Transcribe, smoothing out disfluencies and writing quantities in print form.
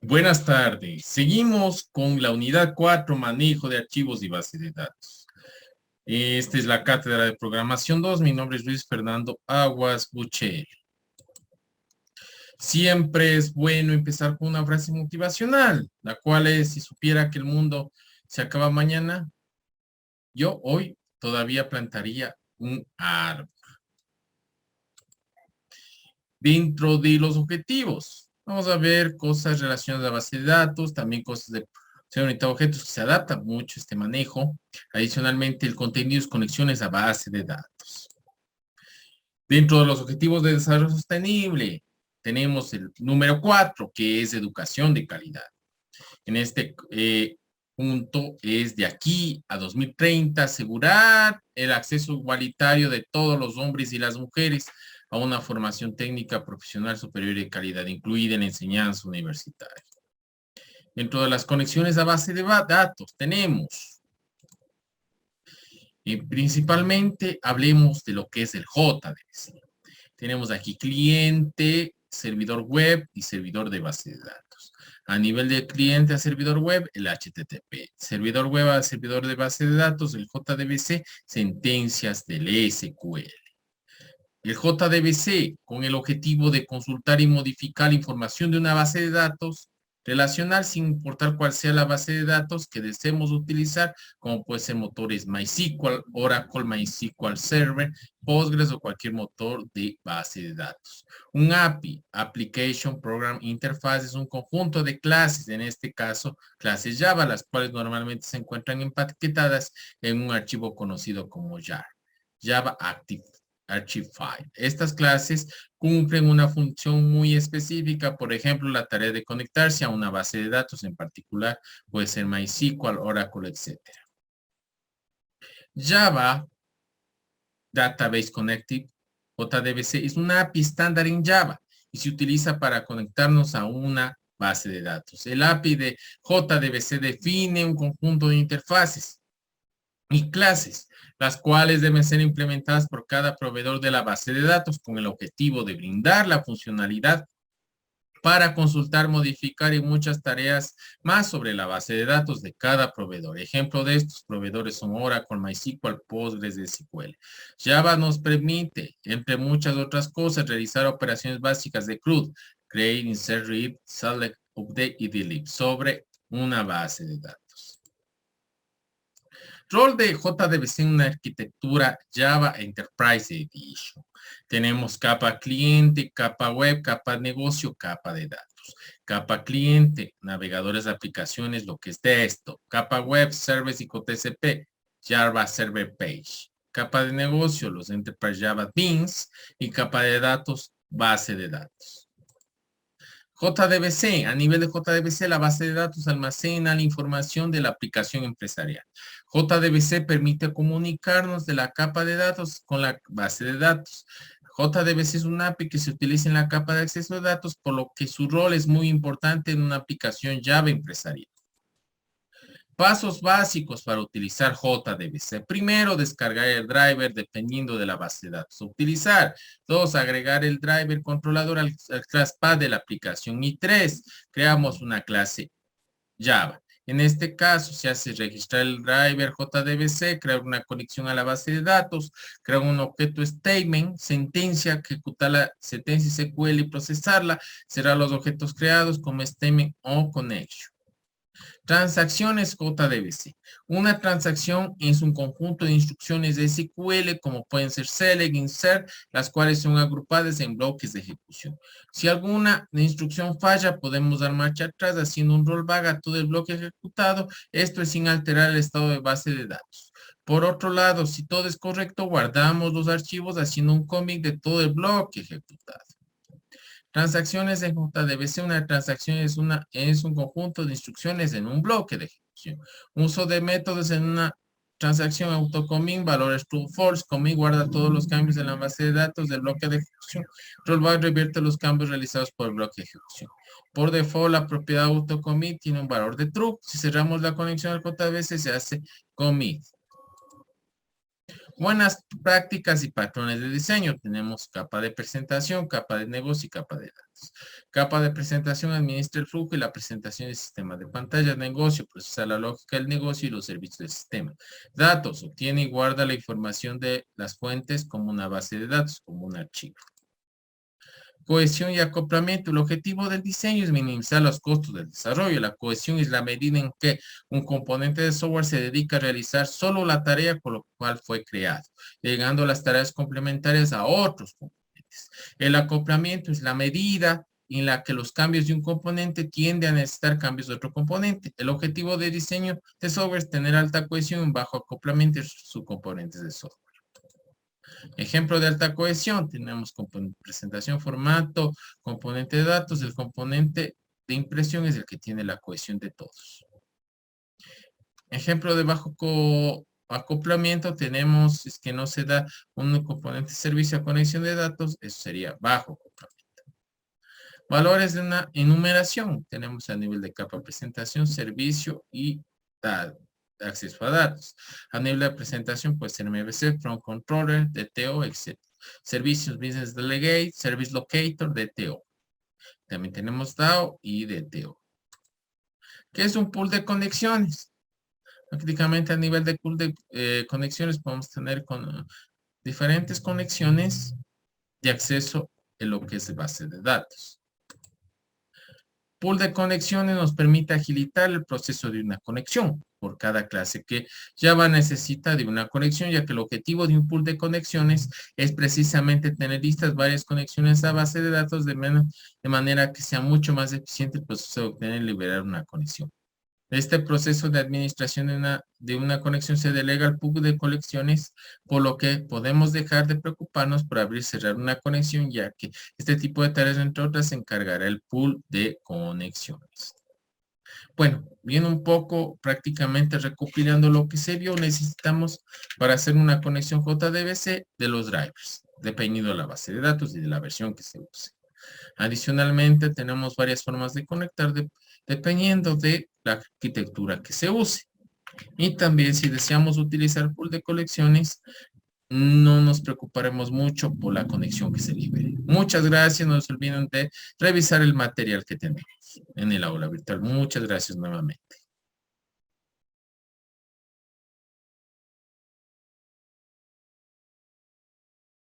Buenas tardes. Seguimos con la unidad 4, manejo de archivos y base de datos. Esta es la cátedra de programación 2. Mi nombre es Luis Fernando Aguas Buchel. Siempre es bueno empezar con una frase motivacional, la cual es: si supiera que el mundo se acaba mañana, yo hoy todavía plantaría un árbol. Dentro de los objetivos, vamos a ver cosas relacionadas a base de datos, también cosas de ser orientado a objetos, que se adapta mucho este manejo. Adicionalmente, el contenido es conexiones a base de datos. Dentro de los objetivos de desarrollo sostenible, tenemos el número 4, que es educación de calidad. En este punto es de aquí a 2030 asegurar el acceso igualitario de todos los hombres y las mujeres a una formación técnica profesional superior de calidad, incluida en la enseñanza universitaria. Dentro de las conexiones a base de datos tenemos, principalmente hablemos de lo que es el JDBC. Tenemos aquí cliente, servidor web y servidor de base de datos. A nivel de cliente a servidor web, el HTTP. Servidor web a servidor de base de datos, el JDBC, sentencias del SQL. El JDBC, con el objetivo de consultar y modificar información de una base de datos relacional, sin importar cuál sea la base de datos que deseemos utilizar, como puede ser motores MySQL, Oracle, MySQL Server, Postgres o cualquier motor de base de datos. Un API, Application Program Interface, es un conjunto de clases, en este caso clases Java, las cuales normalmente se encuentran empaquetadas en un archivo conocido como JAR, Java Active Archive File. Estas clases cumplen una función muy específica, por ejemplo, la tarea de conectarse a una base de datos en particular, puede ser MySQL, Oracle, etc. Java Database Connective, JDBC, es una API estándar en Java y se utiliza para conectarnos a una base de datos. El API de JDBC define un conjunto de interfaces y clases, las cuales deben ser implementadas por cada proveedor de la base de datos con el objetivo de brindar la funcionalidad para consultar, modificar y muchas tareas más sobre la base de datos de cada proveedor. Ejemplo de estos proveedores son Oracle, MySQL, Postgres, SQL. Java nos permite, entre muchas otras cosas, realizar operaciones básicas de CRUD, create, insert, read, select, update y delete sobre una base de datos. Rol de JDBC en una arquitectura Java Enterprise Edition. Tenemos capa cliente, capa web, capa negocio, capa de datos. Capa cliente, navegadores de aplicaciones, lo que es de esto. Capa web, service y TCP, Java Server Page. Capa de negocio, los Enterprise Java Beans. Y capa de datos, base de datos. JDBC, a nivel de JDBC, la base de datos almacena la información de la aplicación empresarial. JDBC permite comunicarnos de la capa de datos con la base de datos. JDBC es una API que se utiliza en la capa de acceso de datos, por lo que su rol es muy importante en una aplicación Java empresarial. Pasos básicos para utilizar JDBC. Primero, descargar el driver dependiendo de la base de datos. Utilizar. 2, agregar el driver controlador al ClassPath de la aplicación. Y 3, creamos una clase Java. En este caso, se hace registrar el driver JDBC, crear una conexión a la base de datos, crear un objeto statement, sentencia, ejecutar la sentencia SQL y procesarla, cerrar los objetos creados como statement o connection. Transacciones JDBC. Una transacción es un conjunto de instrucciones de SQL, como pueden ser select, insert, las cuales son agrupadas en bloques de ejecución. Si alguna instrucción falla, podemos dar marcha atrás haciendo un rollback a todo el bloque ejecutado. Esto es sin alterar el estado de base de datos. Por otro lado, si todo es correcto, guardamos los archivos haciendo un commit de todo el bloque ejecutado. Transacciones en JDBC. Una transacción es un conjunto de instrucciones en un bloque de ejecución. Uso de métodos en una transacción: autocommit, valores true, false, commit, guarda todos los cambios en la base de datos del bloque de ejecución. Rollback revierte los cambios realizados por el bloque de ejecución. Por default, la propiedad autocommit tiene un valor de true. Si cerramos la conexión al JDBC, se hace commit. Buenas prácticas y patrones de diseño. Tenemos capa de presentación, capa de negocio y capa de datos. Capa de presentación administra el flujo y la presentación del sistema de pantalla. Negocio procesa la lógica del negocio y los servicios del sistema. Datos obtiene y guarda la información de las fuentes como una base de datos, como un archivo. Cohesión y acoplamiento. El objetivo del diseño es minimizar los costos del desarrollo. La cohesión es la medida en que un componente de software se dedica a realizar solo la tarea con lo cual fue creado, llegando las tareas complementarias a otros componentes. El acoplamiento es la medida en la que los cambios de un componente tienden a necesitar cambios de otro componente. El objetivo de diseño de software es tener alta cohesión, bajo acoplamiento de sus componentes de software. Ejemplo de alta cohesión, tenemos presentación, formato, componente de datos. El componente de impresión es el que tiene la cohesión de todos. Ejemplo de bajo acoplamiento, tenemos, es que no se da un componente de servicio a conexión de datos, eso sería bajo acoplamiento. Valores de una enumeración, tenemos a nivel de capa presentación, servicio y acceso a datos. A nivel de presentación puede ser MVC, Front Controller, DTO, etc. Servicios Business Delegate, Service Locator, DTO. También tenemos DAO y DTO. ¿Qué es un pool de conexiones? Prácticamente a nivel de pool de conexiones podemos tener diferentes conexiones de acceso en lo que es base de datos. Pool de conexiones nos permite agilitar el proceso de una conexión por cada clase que Java necesita de una conexión, ya que el objetivo de un pool de conexiones es precisamente tener listas varias conexiones a base de datos de manera que sea mucho más eficiente el proceso de obtener y liberar una conexión. Este proceso de administración de una conexión se delega al pool de conexiones, por lo que podemos dejar de preocuparnos por abrir y cerrar una conexión, ya que este tipo de tareas, entre otras, se encargará el pool de conexiones. Bueno, viendo un poco prácticamente recopilando lo que se vio, necesitamos para hacer una conexión JDBC de los drivers, dependiendo de la base de datos y de la versión que se use. Adicionalmente, tenemos varias formas de conectar dependiendo de la arquitectura que se use. Y también si deseamos utilizar pool de colecciones, no nos preocuparemos mucho por la conexión que se libere. Muchas gracias. No se olviden de revisar el material que tenemos en el aula virtual. Muchas gracias nuevamente.